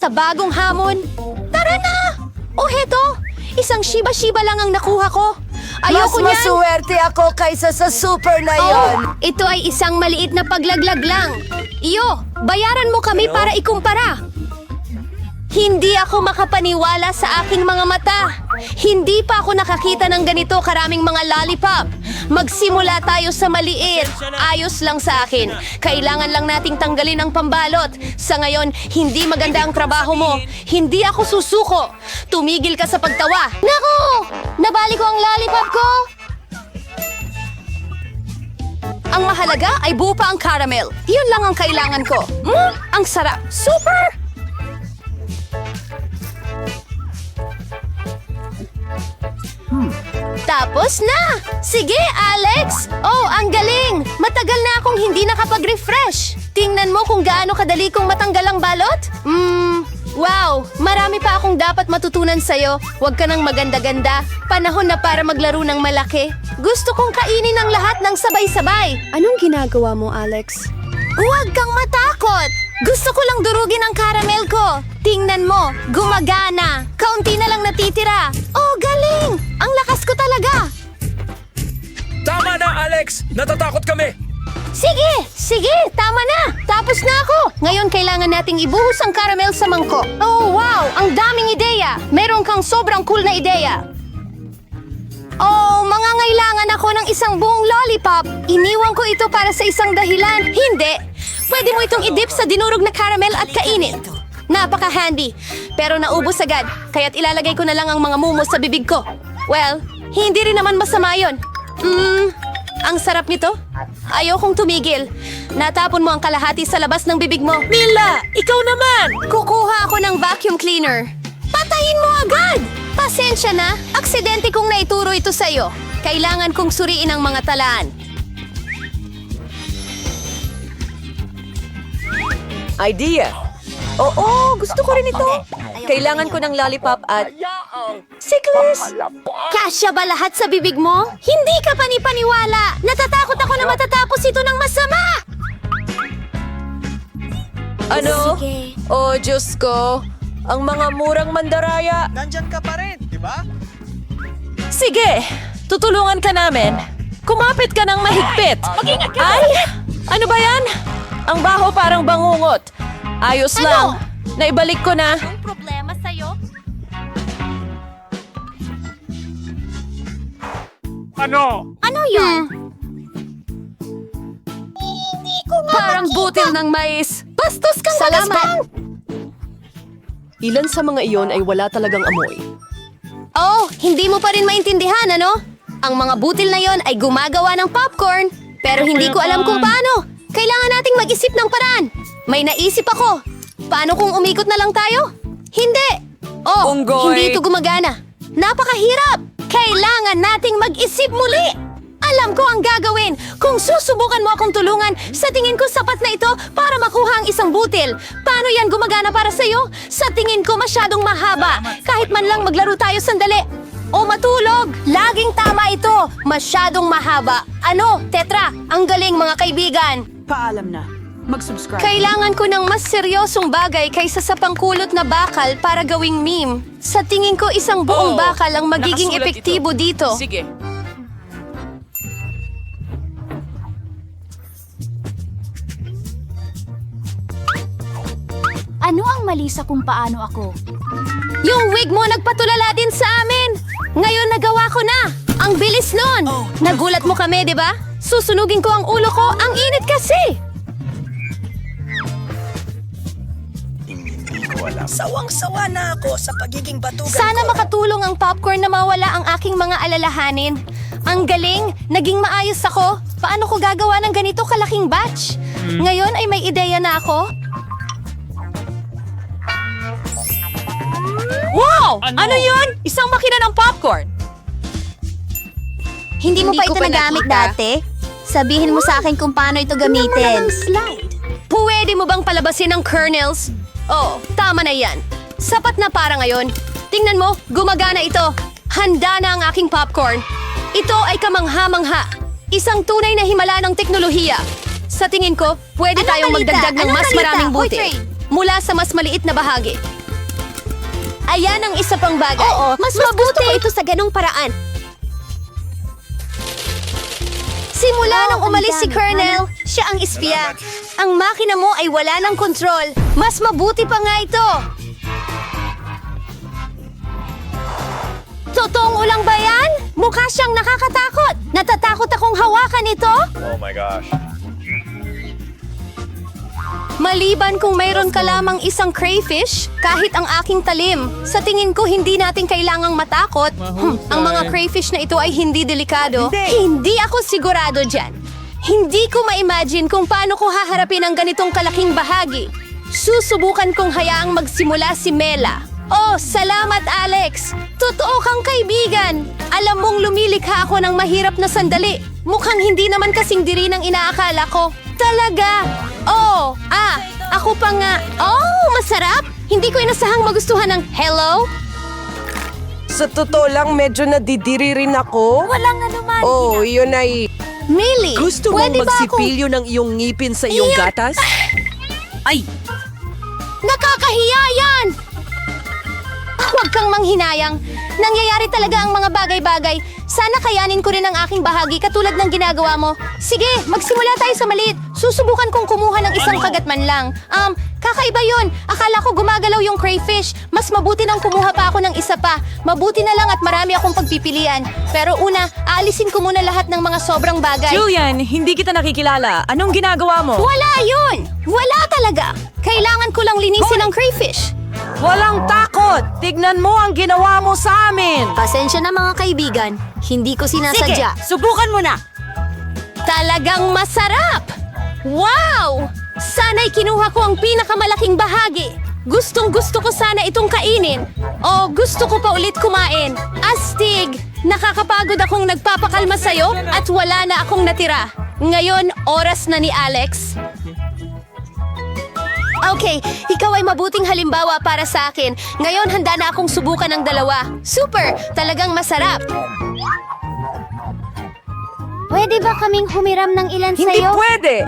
sa bagong hamon. Tara na! O heto, isang shiba-shiba lang ang nakuha ko. Ayoko Mas niyan. maswerte ako kaysa sa super na yon. Ito ay isang maliit na paglaglag lang. Iyo, bayaran mo kami para ikumpara. Hindi ako makapaniwala sa aking mga mata. Hindi pa ako nakakita ng ganito karaming mga lollipop. Magsimula tayo sa maliit. Ayos lang sa akin. Kailangan lang nating tanggalin ang pambalot. Sa ngayon, hindi maganda ang trabaho mo. Hindi ako susuko. Tumigil ka sa pagtawa. Naku! Nabali ko ang lollipop ko! Ang mahalaga ay buo pa ang caramel. Yun lang ang kailangan ko. Ang sarap. Super! Tapos na! Sige, Alex! Oh, ang galing! Matagal na akong hindi nakapag-refresh. Tingnan mo kung gaano kadali kong matanggal ang balot. Wow! Marami pa akong dapat matutunan sa'yo. Huwag ka nang maganda-ganda. Panahon na para maglaro ng malaki. Gusto kong kainin ang lahat ng sabay-sabay. Anong ginagawa mo, Alex? Huwag kang matakot! Gusto ko lang durugin ang caramel ko. Tingnan mo, gumagana. Kaunti na lang natitira. Oh, galing! Ang lakas ko talaga. Tama na, Alex! Natatakot kami! Sige, tama na. Tapos na ako. Ngayon kailangan nating ibuhos ang caramel sa mangkok. Oh, wow! Ang daming ideya. Meron kang sobrang cool na ideya. Oh, mangangailangan ako ng isang buong lollipop. Iniwan ko ito para sa isang dahilan. Hindi. Pwede mo itong idip sa dinurog na caramel at kainin. Napaka-handy. Pero naubos agad, kaya't ilalagay ko na lang ang mga mumo sa bibig ko. Well, hindi rin naman masama yun. Ang sarap nito. Ayokong tumigil. Natapon mo ang kalahati sa labas ng bibig mo. Mila, ikaw naman! Kukuha ako ng vacuum cleaner. Patayin mo agad! Pasensya na, aksidente kong naituro ito sa'yo. Kailangan kong suriin ang mga talaan. Idea. Oo, gusto ko rin ito. Kailangan ko ng lollipop at... Sickles! Kasya ba lahat sa bibig mo? Hindi ka panipaniwala! Natatakot ako na matatapos ito ng masama! Ano? Sige. Oh, Diyos ko. Ang mga murang mandaraya. Nandyan ka pa rin, di ba? Sige, tutulungan ka namin. Kumapit ka ng mahigpit. Ay, ano ba yan? Ang baho parang bangungot. Ayos lang. Naibalik ko na. Anong problema sa'yo? Ano yun? Parang butil ng mais. Bastos kang salamat! Ilan sa mga iyon ay wala talagang amoy. Oh, hindi mo pa rin maintindihan, ano? Ang mga butil na yon ay gumagawa ng popcorn. Pero hindi ko alam kung paano. Kailangan nating mag-isip ng paraan. May naisip ako. Paano kung umikot na lang tayo? Hindi! Oh, Unggoy. hindi ito gumagana. Napakahirap! Kailangan nating mag-isip muli! Alam ko ang gagawin. Kung susubukan mo akong tulungan, sa tingin ko sapat na ito para makuha ang isang butil. Paano yan gumagana para sa'yo? Sa tingin ko masyadong mahaba. Kahit man lang maglaro tayo sandali. O matulog! Laging tama ito! Masyadong mahaba. Ano, Tetra? Ang galing mga kaibigan! Paalam na. Mag-subscribe. Kailangan ko ng mas seryosong bagay kaysa sa pangkulot na bakal para gawing meme. Sa tingin ko isang buong bakal ang magiging nakasulat epektibo ito. dito. Sige. Ano ang mali sa kung paano ako? Yung wig mo nagpatulala din sa amin! Ngayon nagawa ko na! Ang bilis nun! Nagulat mo kami, di ba? Susunugin ko ang ulo ko, ang init kasi! Sawang-sawa na ako sa pagiging batugan Sana ko. makatulong ang popcorn na mawala ang aking mga alalahanin. Ang galing! Naging maayos ako! Paano ko gagawa ng ganito kalaking batch? Ngayon ay may ideya na ako. Wow! Ano yun? Isang makina ng popcorn. Hindi mo Hindi pa ko ito pa nagamit nakita. dati? Sabihin mo sa akin kung paano ito gamitin. Pwede mo bang palabasin ang kernels? Oh, tama na yan. Sapat na para ngayon. Tingnan mo, gumagana ito. Handa na ang aking popcorn. Ito ay kamangha-mangha. Isang tunay na himala ng teknolohiya. Sa tingin ko, pwede Anong tayong balita? magdagdag ng Anong mas balita? maraming Hoy, butil. Trey! Mula sa mas maliit na bahagi. Ayan ang isa pang bagay. Oo, mas gusto mabuti. ko ito sa ganong paraan. Simula nang ang umalis si dami. Colonel, siya ang espiya. Ang makina mo ay wala ng kontrol. Mas mabuti pa nga ito. Totoong ulang ba yan? Mukha siyang nakakatakot. Natatakot akong hawakan ito. Oh my gosh. Maliban kung mayroon ka lamang isang crayfish, kahit ang aking talim, sa tingin ko hindi natin kailangang matakot. Ang mga crayfish na ito ay hindi delikado. Hindi ako sigurado dyan. Hindi ko ma-imagine kung paano ko haharapin ang ganitong kalaking bahagi. Susubukan kong hayaang magsimula si Mela. Oh, salamat Alex! Totoo kang kaibigan! Alam mong lumilikha ako ng mahirap na sandali. Mukhang hindi naman kasing diri ng inaakala ko. Talaga? Oh, ako pa nga. Oh, masarap! Hindi ko inasahang magustuhan ng hello? Sa totoo lang, medyo nadidiri rin ako. Walang anuman. Oh, yun ay... Millie, Gusto mong pwede ba akong... magsipilyo ng iyong ngipin sa iyong Iyan! gatas? Nakakahiya yan! Huwag kang manghinayang. Nangyayari talaga ang mga bagay-bagay. Sana kayanin ko rin ang aking bahagi katulad ng ginagawa mo. Sige, magsimula tayo sa maliit. Susubukan kong kumuha ng isang kagat man lang. Kakaiba yun. Akala ko gumagalaw yung crayfish. Mas mabuti nang kumuha pa ako ng isa pa. Mabuti na lang at marami akong pagpipilian. Pero una, aalisin ko muna lahat ng mga sobrang bagay. Julian, hindi kita nakikilala. Anong ginagawa mo? Wala yun! Wala talaga! Kailangan ko lang linisin ang crayfish. Walang takot! Tignan mo ang ginawa mo sa amin! Pasensya na mga kaibigan. Hindi ko sinasadya. subukan mo na! Talagang masarap! Wow! Sana'y kinuha ko ang pinakamalaking bahagi. Gustong-gusto ko sana itong kainin. O gusto ko pa ulit kumain. Astig! Nakakapagod akong nagpapakalma sa'yo at wala na akong natira. Ngayon, oras na ni Alex. Okay, ikaw ay mabuting halimbawa para sa akin. Ngayon, handa na akong subukan ng dalawa. Super! Talagang masarap. Pwede ba kaming humiram ng ilan Hindi sa'yo? pwede!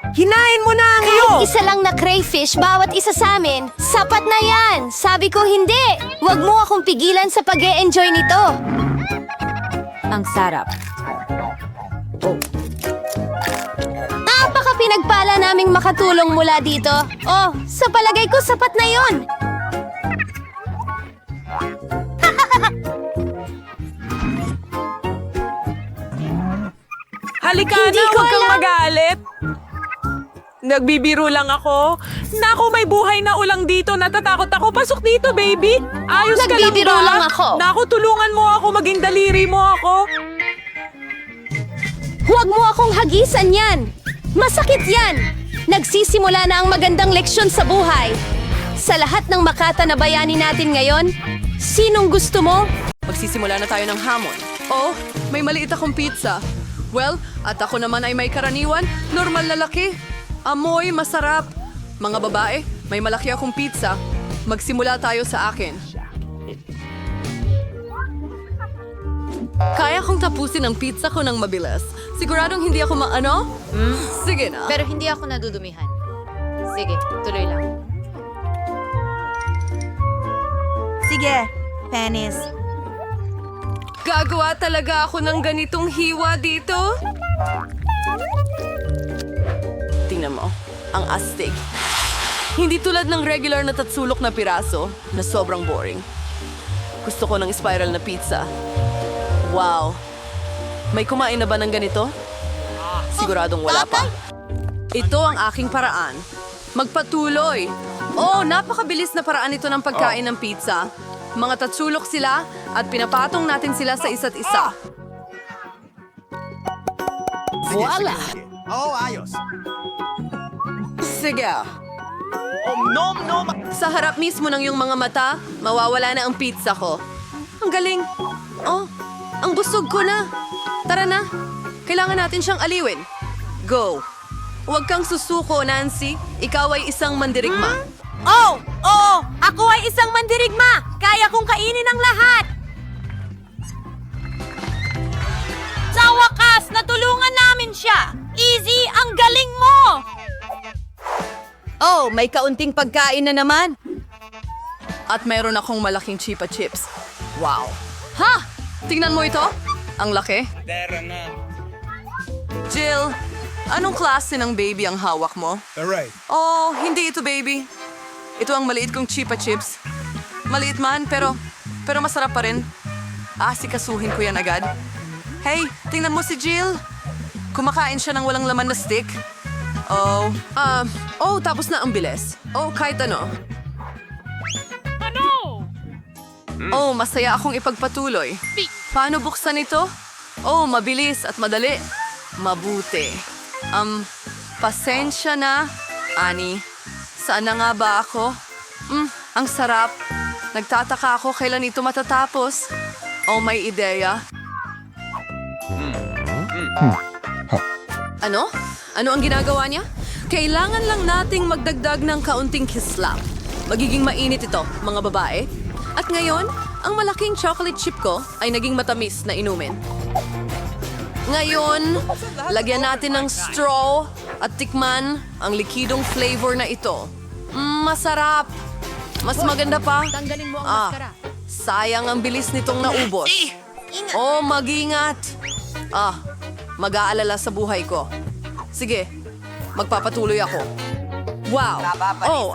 Hinain mo na ang iyo! Kahit isa lang na crayfish bawat isa sa amin, sapat na yan! Sabi ko hindi! Huwag mo akong pigilan sa pag-e-enjoy nito! Ang sarap. Napaka pinagpala naming makatulong mula dito. Oh, sa palagay ko sapat na yon. Halika Hindi na, ko huwag kang alam. magalit! Nagbibiro lang ako. Naku, may buhay na ulang dito. Natatakot ako. Pasok dito, baby. Ayos ka lang ba? Nagbibiro lang ako. Naku, tulungan mo ako. Maging daliri mo ako. Huwag mo akong hagisan yan! Masakit yan! Nagsisimula na ang magandang leksyon sa buhay. Sa lahat ng Makata na bayani natin ngayon, sinong gusto mo? Magsisimula na tayo ng hamon. Oh, may maliit akong pizza. Well, at ako naman ay may karaniwan, normal na laki. Amoy, masarap. Mga babae, may malaki akong pizza. Magsimula tayo sa akin. Kaya kong tapusin ang pizza ko ng mabilis. Siguradong hindi ako Sige na. Pero hindi ako nadudumihan. Sige, tuloy lang. Sige, Penis. Gagawa talaga ako ng ganitong hiwa dito? Tingnan mo, ang astig. Hindi tulad ng regular na tatsulok na piraso na sobrang boring. Gusto ko ng spiral na pizza. Wow! May kumain na ba ng ganito? Siguradong wala pa. Ito ang aking paraan. Magpatuloy! Oh, napakabilis na paraan ito ng pagkain ng pizza. Mga tatsulok sila at pinapatong natin sila sa isa't isa. Voila! Oh, ayos. Sige. Sa harap mismo ng iyong mga mata, mawawala na ang pizza ko. Ang galing. Oh, ang busog ko na. Tara na. Kailangan natin siyang aliwin. Go. Huwag kang susuko, Nancy. Ikaw ay isang mandirigma. Oh! Oo! Ako ay isang mandirigma! Kaya kong kainin ang lahat! Sa wakas, natulungan namin siya! Easy, ang galing mo! Oh, may kaunting pagkain na naman. At meron akong malaking Chupa Chips. Wow. Ha! Tingnan mo ito. Ang laki. Jill, anong klase ng baby ang hawak mo? Alright. Oh, hindi ito baby. Ito ang maliit kong Chupa Chips. Maliit man, pero masarap pa rin. Asikasuhin ko yan agad. Hey, tingnan mo si Jill. Kumakain siya ng walang laman na stick. Tapos na ang bilis. Kahit ano. Masaya akong ipagpatuloy. Paano buksan ito? Mabilis at madali. Mabuti. Pasensya na, Annie. Saan na nga ba ako? Ang sarap. Nagtataka ako kailan ito matatapos. May ideya. Ano? Ano ang ginagawa niya? Kailangan lang nating magdagdag ng kaunting kislap. Magiging mainit ito, mga babae. At ngayon, ang malaking chocolate chip ko ay naging matamis na inumin. Ngayon, lagyan natin ng straw at tikman ang likidong flavor na ito. Masarap! Mas maganda pa. Tanggalin mo ang maskara. Sayang ang bilis nitong naubos. Mag-ingat. Mag-aalala sa buhay ko. Sige, magpapatuloy ako. Wow!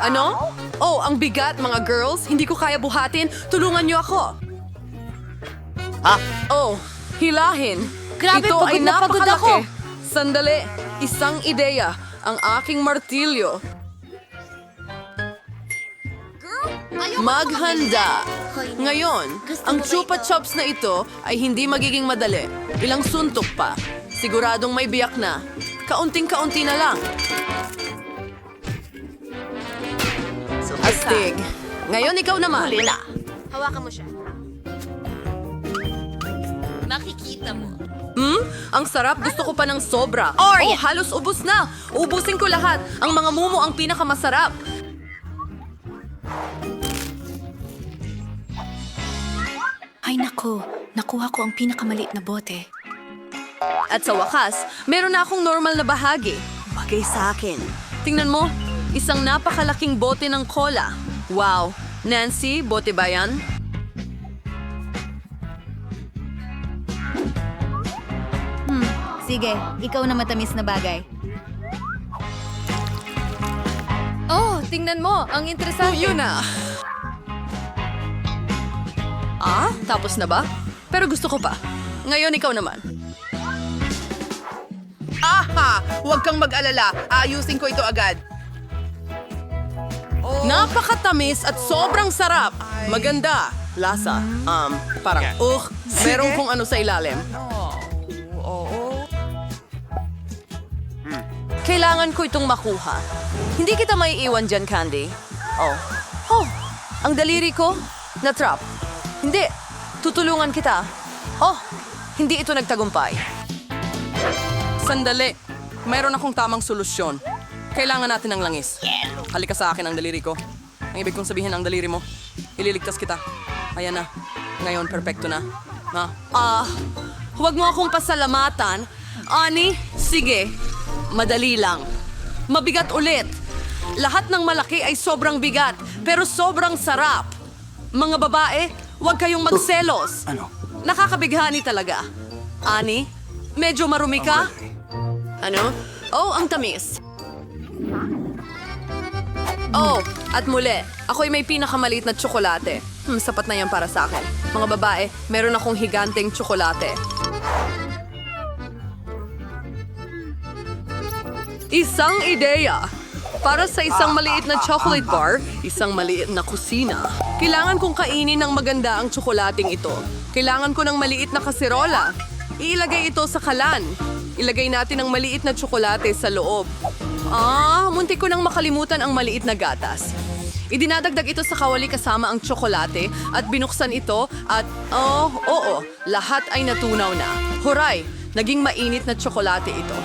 Ano? Ang bigat, mga girls. Hindi ko kaya buhatin. Tulungan niyo ako. Hilahin. Grabe, Ito ay pagod na pagod napakalaki. ako. Sandali, isang ideya. Ang aking martilyo. Maghanda. Ngayon, ang chupa chops na ito ay hindi magiging madali. Ilang suntok pa. Siguradong may biyak na. Kaunting-kaunti na lang. Astig. Ngayon ikaw naman. Huli na. Hawakan mo siya. Nakikita mo. Ang sarap. Gusto ko pa ng sobra. Halos ubos na. Ubusin ko lahat. Ang mga mumo ang pinakamasarap. Ay nako, nakuha ko ang pinakamaliit na bote. At sa wakas, meron na akong normal na bahagi. Bagay sa akin. Tingnan mo, isang napakalaking bote ng cola. Wow. Nancy, bote ba yan? Sige, ikaw na matamis na bagay. Tingnan mo. Ang interesante. Yun na. Tapos na ba? Pero gusto ko pa. Ngayon ikaw naman. Huwag kang mag-alala. Ayusin ko ito agad. Napakatamis at sobrang sarap. Maganda. Lasa. Parang, meron kung ano sa ilalim. Kailangan ko itong makuha. Hindi kita maiiwan dyan, Candy. Ang daliri ko, na-trap. Hindi, tutulungan kita. Hindi ito nagtagumpay. Sandali, mayroon akong tamang solusyon. Kailangan natin ng langis. Halika sa akin ang daliri ko. Ang ibig kong sabihin ang daliri mo. Ililigtas kita. Ayan na. Ngayon, perfecto na. Huwag mo akong pasalamatan. Ani, sige. Madali lang. Mabigat ulit. Lahat ng malaki ay sobrang bigat, pero sobrang sarap. Mga babae, huwag kayong magselos. Nakakabighani talaga. Ani, medyo marumi ka? Ano? Ang tamis. At muli, ako'y may pinakamaliit na tsokolate. Sapat na yan para sa akin. Mga babae, meron akong higanteng tsokolate. Isang ideya. Para sa isang maliit na chocolate bar, isang maliit na kusina. Kailangan kong kainin ng maganda ang tsokolating ito. Kailangan ko ng maliit na kaserola. Iilagay ito sa kalan. Ilagay natin ang maliit na tsokolate sa loob. Muntik ko nang makalimutan ang maliit na gatas. Idinadagdag ito sa kawali kasama ang tsokolate at binuksan ito at, lahat ay natunaw na. Huray, naging mainit na tsokolate ito.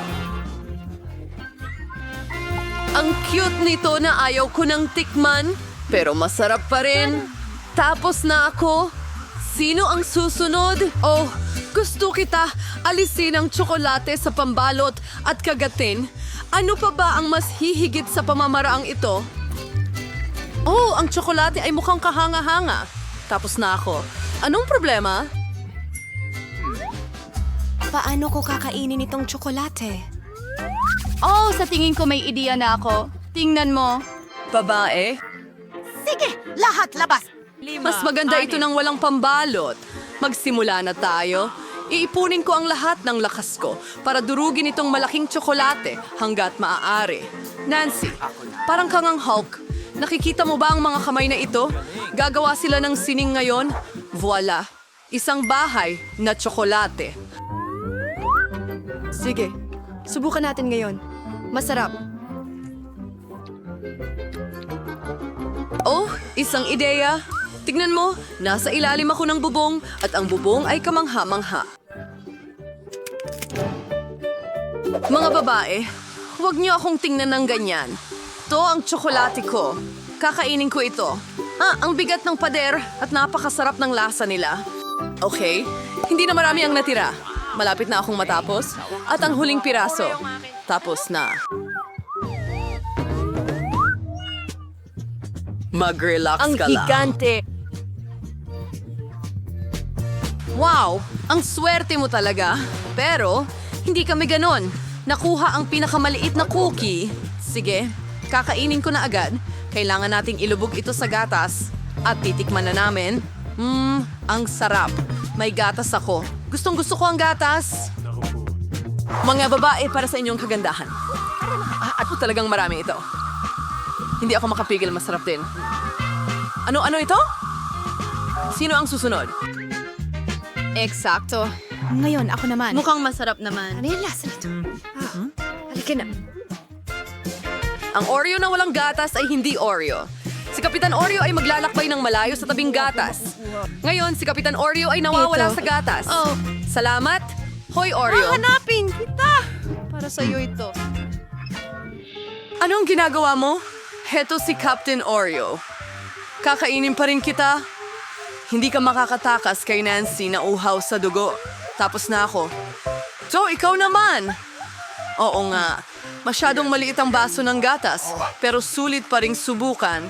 Ang cute nito na ayaw ko ng tikman, pero masarap pa rin. Tapos na ako. Sino ang susunod? Gusto kita alisin ang tsokolate sa pambalot at kagatin. Ano pa ba ang mas hihigit sa pamamaraang ito? Oh, ang tsokolate ay mukhang kahanga-hanga. Tapos na ako. Anong problema? Paano ko kakainin itong tsokolate? Oh, sa tingin ko may ideya na ako. Tingnan mo. Babae? Sige, lahat labas! Mas maganda ito ng walang pambalot. Magsimula na tayo. Iipunin ko ang lahat ng lakas ko para durugin itong malaking tsokolate hanggat maaari. Nancy, parang kang ang Hulk. Nakikita mo ba ang mga kamay na ito? Gagawa sila ng sining ngayon. Voila! Isang bahay na tsokolate. Sige, subukan natin ngayon. Masarap. Oh, isang ideya. Tignan mo, nasa ilalim ako ng bubong at ang bubong ay kamangha-mangha. Mga babae, huwag niyo akong tingnan ng ganyan. Ito ang tsokolate ko. Kakainin ko ito. Ang bigat ng pader at napakasarap ng lasa nila. Okay, hindi na marami ang natira. Malapit na akong matapos. At ang huling piraso. Tapos na. Mag-relax Ang ka lang. gigante. Wow! Ang swerte mo talaga. Pero, hindi kami ganon. Nakuha ang pinakamaliit na cookie. Sige, kakainin ko na agad. Kailangan nating ilubog ito sa gatas. At titikman na namin. Ang sarap. May gatas ako. Gustong-gusto ko ang gatas. Mga babae para sa inyong kagandahan. At talagang marami ito. Hindi ako makapigil, masarap din. Ano ito? Sino ang susunod? Eksakto. Ngayon, ako naman. Mukhang masarap naman. Ano yung lasa nito? Halika na. Ang Oreo na walang gatas ay hindi Oreo. Si Kapitan Oreo ay maglalakbay ng malayo sa tabing gatas. Ngayon, si Kapitan Oreo ay nawawala sa gatas. Oh. Salamat. Hoy, Oreo. Hanapin kita! Para sa'yo ito. Anong ginagawa mo? Heto si Captain Oreo. Kakainin pa rin kita. Hindi ka makakatakas kay Nancy na uhaw sa dugo. Tapos na ako. So, ikaw naman. Oo nga. Masyadong maliit ang baso ng gatas, pero sulit pa ring subukan.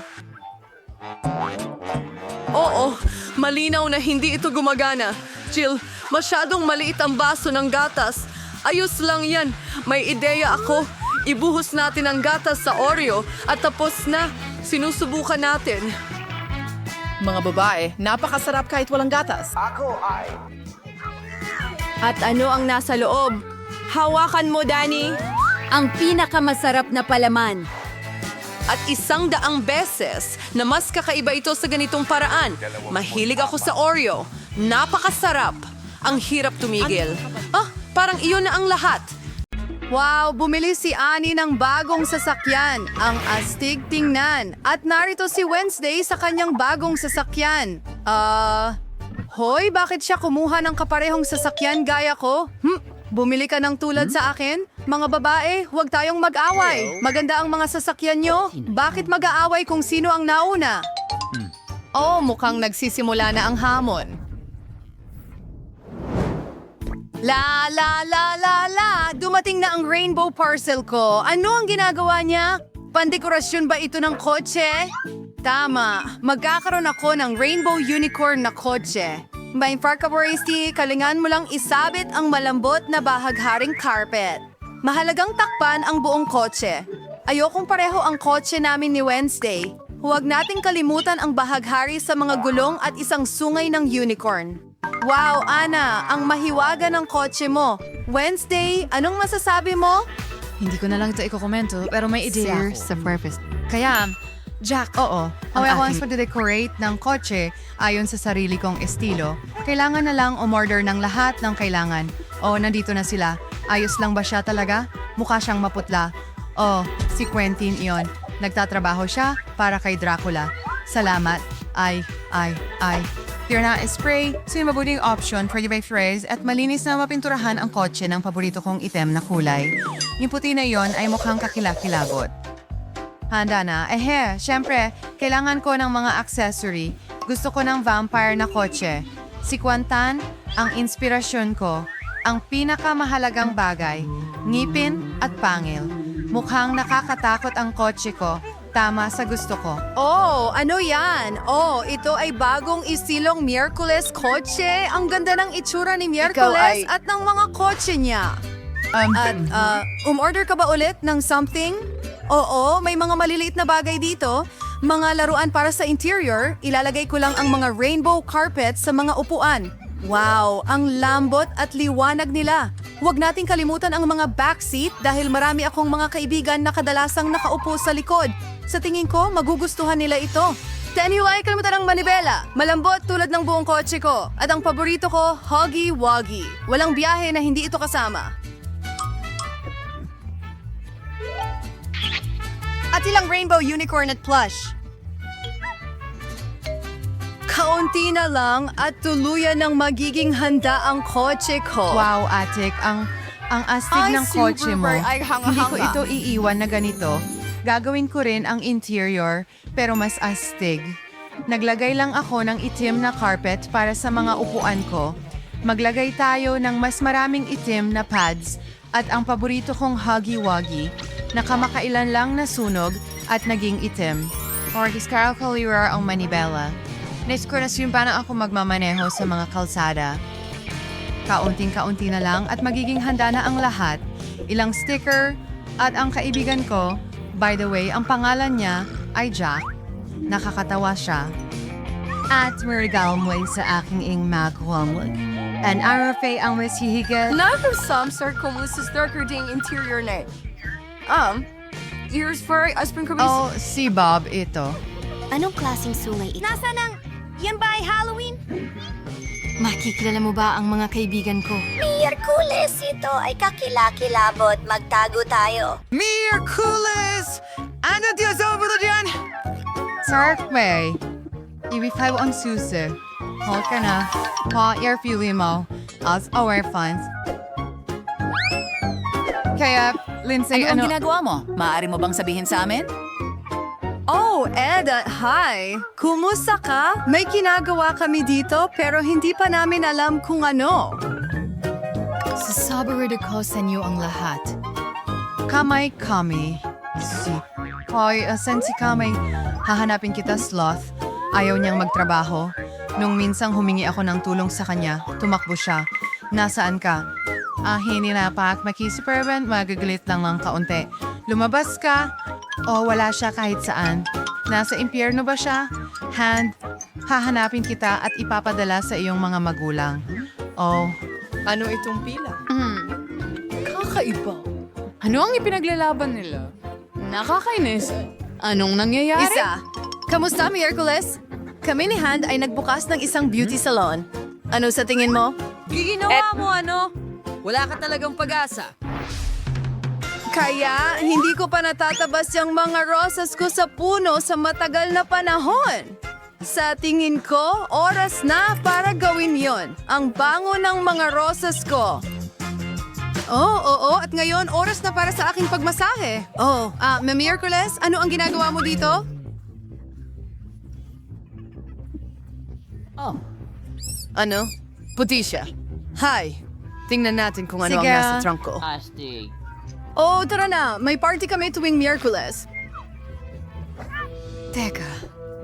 Oo, malinaw na hindi ito gumagana. Jill, masyadong maliit ang baso ng gatas. Ayos lang yan. May ideya ako. Ibuhos natin ang gatas sa Oreo at tapos na. Sinusubukan natin. Mga babae, napakasarap kahit walang gatas. At ano ang nasa loob? Hawakan mo, Danny. Ang pinakamasarap na palaman. At 100 beses na mas kakaiba ito sa ganitong paraan. Mahilig ako sa Oreo. Napakasarap. Ang hirap tumigil. Parang iyon na ang lahat. Wow, bumili si Annie ng bagong sasakyan. Ang astig tingnan. At narito si Wednesday sa kanyang bagong sasakyan. Hoy, bakit siya kumuha ng kaparehong sasakyan gaya ko? Bumili ka ng tulad sa akin? Mga babae, huwag tayong mag-away. Maganda ang mga sasakyan nyo. Bakit mag-aaway kung sino ang nauna? Oh, mukhang nagsisimula na ang hamon. La la la la la! Dumating na ang rainbow parcel ko. Ano ang ginagawa niya? Pandekorasyon ba ito ng kotse? Tama. Magkakaroon ako ng rainbow unicorn na kotse. May Farkaboristi, kalingan mo lang isabit ang malambot na bahagharing carpet. Mahalagang takpan ang buong kotse. Ayokong pareho ang kotse namin ni Wednesday. Huwag nating kalimutan ang bahaghari sa mga gulong at isang sungay ng unicorn. Wow, Ana, ang mahiwaga ng kotse mo. Wednesday, anong masasabi mo? Hindi ko na lang ito ikokomento, pero may ideya ako. Sa purpose. Kaya, Jack, oo. Once mag-decorate ng kotse ayon sa sarili kong estilo, kailangan na lang umorder ng lahat ng kailangan. Nandito na sila. Ayos lang ba siya talaga? Mukha siyang maputla. Si Quentin iyon. Nagtatrabaho siya para kay Dracula. Salamat. Ay. Tira na spray, so yung mabuting option for the by phrase at malinis na mapinturahan ang kotse ng paborito kong item na kulay. Yung puti na yon ay mukhang kakilakilabot. Handa na. Syempre, kailangan ko ng mga accessory. Gusto ko ng vampire na kotse. Si Quantan, ang inspirasyon ko. Ang pinakamahalagang bagay, ngipin at pangil. Mukhang nakakatakot ang kotse ko, Tama sa gusto ko. Oh, ano yan? Oh, ito ay bagong istilong Miyerkules kotse. Ang ganda ng itsura ni Miyerkules at ng mga kotse niya. At, umorder ka ba ulit ng something? Oo, may mga maliliit na bagay dito. Mga laruan para sa interior, ilalagay ko lang ang mga rainbow carpet sa mga upuan. Wow, ang lambot at liwanag nila. Huwag nating kalimutan ang mga backseat dahil marami akong mga kaibigan na kadalasang nakaupo sa likod. Sa tingin ko, magugustuhan nila ito. Huwag kalimutan ang manibela. Malambot tulad ng buong kotse ko. At ang paborito ko, Huggy Wuggy. Walang biyahe na hindi ito kasama. At ilang rainbow unicorn at plush. Kaunti na lang at tuluyan ng magiging handa ang kotse ko. Wow, Atik, ang astig Ay, ng kotse mo. super, ay, hanga-hanga. Hindi ko ito iiwan na ganito. Gagawin ko rin ang interior, pero mas astig. Naglagay lang ako ng itim na carpet para sa mga upuan ko. Maglagay tayo ng mas maraming itim na pads at ang paborito kong Huggy Wuggy na kamakailan lang nasunog at naging itim. Orkis Carol Calira ang manibela. Neskuras yung paano ako magmamaneho sa mga kalsada. Kaunting-kaunti na lang at magiging handa na ang lahat. Ilang sticker at ang kaibigan ko, by the way, ang pangalan niya ay Jack. Nakakatawa siya. At marigal mo sa aking ing magwamwag. And arafe ang mas hihiga. Nakasam sir kumusta darker ding interior na. Ears for aspirin ko Oh, si Bob ito. Anong klaseng sungay ito? Nasaan ang... Yan ba ay Halloween? Makikilala mo ba ang mga kaibigan ko? Miyerkules, ito ay kakilakilabot. Magtago tayo. Miyerkules! Ano Diyos over dyan? Sarkwe. Ibig ang susi. Hold ka na. Pa, your feeling mo. As our funds. Kaya, Lindsay, Ano ang ginagawa mo? Maaari mo bang sabihin sa amin? Oh, Ed, hi! Kumusta ka? May ginagawa kami dito pero hindi pa namin alam kung ano. Sasabi ko sa inyo ang lahat. Kamay kami. Si... Hoy, asan si Kamay? Hahanapin kita, sloth. Ayaw niyang magtrabaho. Nung minsang humingi ako ng tulong sa kanya, tumakbo siya. Nasaan ka? Hindi na pak. Makisuperban, magagalit lang ng kaunti. Lumabas ka? O wala siya kahit saan? Nasa impyerno ba siya? Hahanapin kita at ipapadala sa iyong mga magulang. Oh, Ano itong pila? Kakaiba. ano ang ipinaglalaban nila? Nakakainis. Anong nangyayari? Isa, kamusta Miyerkules? Kami ni Hand ay nagbukas ng isang beauty salon. Ano sa tingin mo? Giginawa mo ano? Wala ka talagang pag-asa. Kaya hindi ko pa natatabas yung mga rosas ko sa puno sa matagal na panahon. Sa tingin ko, oras na para gawin yon. Ang bango ng mga rosas ko. Oo, at ngayon oras na para sa aking pagmasahe. Miyerkules, ano ang ginagawa mo dito? Ano? Puti siya. Hi. Tingnan natin kung ano Sige. ang nasa trunk ko. Oh, tara na. May party kami tuwing Miyerkules. Teka,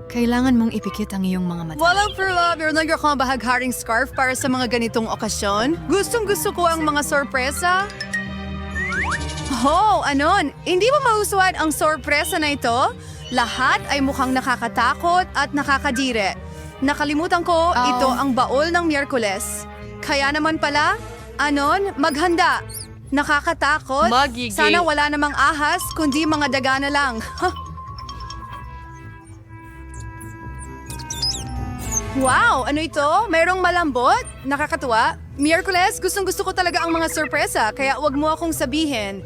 kailangan mong ipikit ang iyong mga mata. Walang love, meron lang akong bahagharing scarf para sa mga ganitong okasyon. Gustong-gusto ko ang mga sorpresa. Oh, anon? Hindi ba mahusuan ang sorpresa na ito? Lahat ay mukhang nakakatakot at nakakadire. Nakalimutan ko, ito ang baol ng Miyerkules. Kaya naman pala, anon, maghanda. Nakakatakot. Sana wala namang ahas, kundi mga daga na lang. Wow! Ano ito? Mayroong malambot? Nakakatuwa? Miyerkules, gustong-gusto ko talaga ang mga sorpresa, kaya wag mo akong sabihin.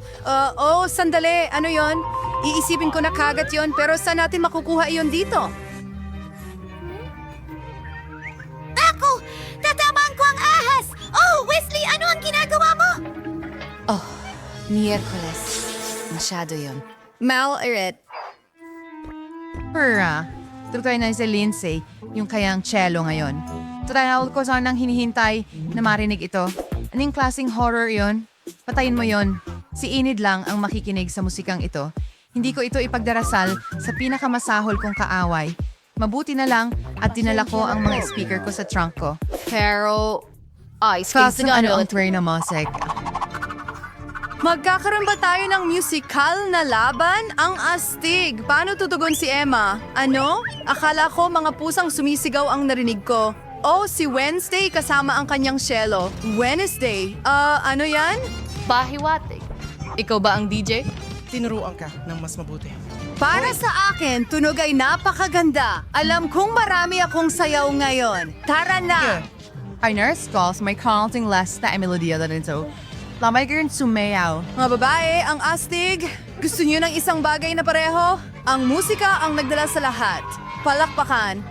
Sandali. Ano yon? Iisipin ko na kagat yon, pero saan natin makukuha iyon dito? Ako! Tatamaan ko ang ahas! Oh, Wesley, ano ang ginagawa mo? Miyerkules. Masyado yon. Mal, Irit. Pura. Tutoy na si Lindsay, yung kayang cello ngayon. Tutanawal ko saan nang hinihintay na marinig ito. Anong klaseng horror yon? Patayin mo yon. Si Enid lang ang makikinig sa musikang ito. Hindi ko ito ipagdarasal sa pinakamasahol kong kaaway. Mabuti na lang at dinala ko ang mga speaker ko sa trunk ko. Pero... Ay, Kaso ano ang tray na musik? Magkakaroon ba tayo ng musical na laban? Ang astig! Paano tutugon si Emma? Ano? Akala ko mga pusang sumisigaw ang narinig ko. Oh, si Wednesday kasama ang kanyang cello. Wednesday? Ano yan? Bahiwatig. Ikaw ba ang DJ? Tinuruan ka ng mas mabuti. Para sa akin, tunog ay napakaganda. Alam kong marami akong sayaw ngayon. Tara na! Our nurse calls my counting less na melodya na nito. Lamay ka rin sumayaw. Mga babae, ang astig. Gusto niyo ng isang bagay na pareho? Ang musika ang nagdala sa lahat. Palakpakan.